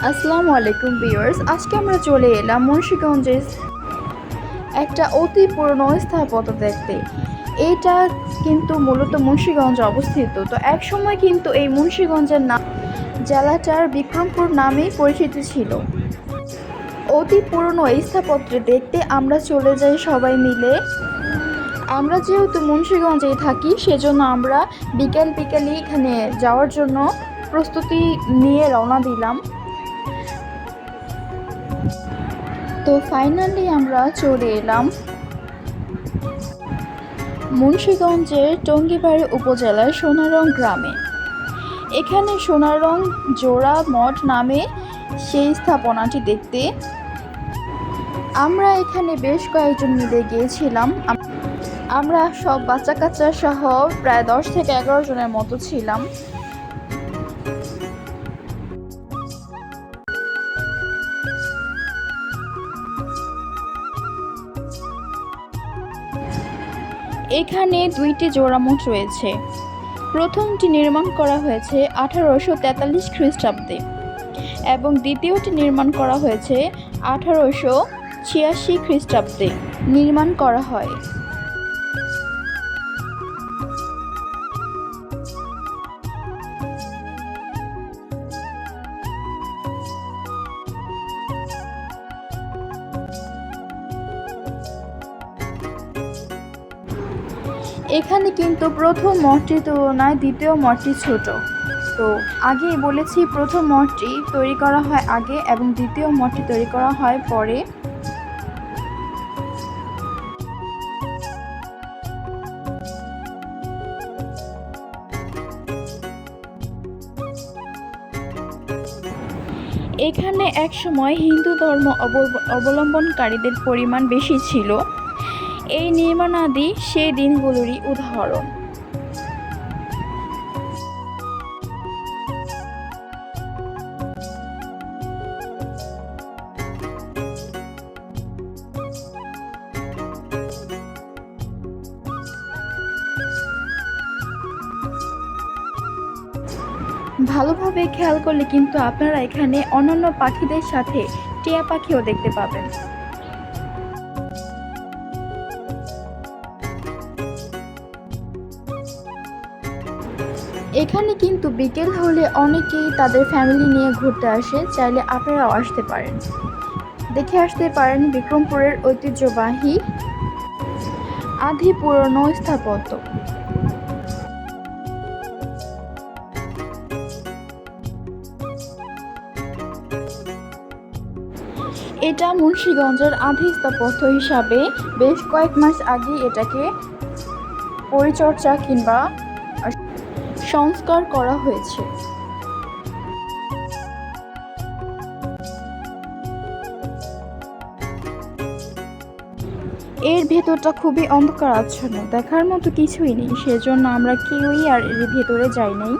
আসসালামু আলাইকুম ভিউয়ার্স, আজকে আমরা চলে এলাম মুন্সিগঞ্জে একটা অতি পুরনো স্থাপত্য দেখতে। এইটা কিন্তু মূলত মুন্সিগঞ্জে অবস্থিত। তো এক সময় কিন্তু এই মুন্সিগঞ্জের নাম জেলাটার বিক্রমপুর নামেই পরিচিত ছিল। অতি পুরনো এই স্থাপত্য দেখতে আমরা চলে যাই সবাই মিলে। আমরা যেহেতু মুন্সিগঞ্জেই থাকি, সেজন্য আমরা বিকেলই এখানে যাওয়ার জন্য প্রস্তুতি নিয়ে রওনা দিলাম। তো ফাইনালি আমরা চলে এলাম মুন্সিগঞ্জের টঙ্গিবাড়ি উপজেলার সোনারং গ্রামে। এখানে সোনারং জোড়া মঠ নামে সেই স্থাপনাটি দেখতে আমরা এখানে বেশ কয়েকজন মিলে গিয়েছিলাম। আমরা সব বাচ্চা কাচ্চা সহ প্রায় 10 থেকে 11 জনের মতো ছিলাম। এখানে দুইটি জোড়া মঠ রয়েছে। প্রথমটি নির্মাণ করা হয়েছে 1843 খ্রিস্টাব্দে এবং দ্বিতীয়টি নির্মাণ করা হয়েছে 1886 খ্রিস্টাব্দে নির্মাণ করা হয়। এখানে কিন্তু প্রথম মঠটির তুলনায় দ্বিতীয় মঠটি ছোট। তো আগেই বলেছি, প্রথম মঠটি তৈরি করা হয় আগে এবং দ্বিতীয় মঠটি তৈরি করা হয় পরে। এখানে একসময় হিন্দু ধর্ম অবলম্বনকারীদের পরিমাণ বেশি ছিল। এই নির্মাণাদি সেই দিনগুলোরই উদাহরণ। ভালোভাবে খেয়াল করলে কিন্তু আপনারা এখানে অন্যান্য পাখিদের সাথে টিয়া পাখিও দেখতে পাবেন। এখানে কিন্তু বিকেল হলে অনেকেই তাদের ফ্যামিলি নিয়ে ঘুরতে আসে। চাইলে আপনারাও আসতে পারেন, দেখে আসতে পারেন বিক্রমপুরের ঐতিহ্যবাহী আদি পুরনো স্থাপত্য। এটা মুন্সিগঞ্জের আদি স্থাপত্য হিসাবে বেশ কয়েক মাস আগে এটাকে পরিচর্যা কিংবা সংস্কার করা হয়েছে। এর ভেতরটা খুবই অন্ধকারাচ্ছন্ন, দেখার মতো কিছুই নেই, সেজন্য আমরা কেউই আর এর ভেতরে যাই নাই।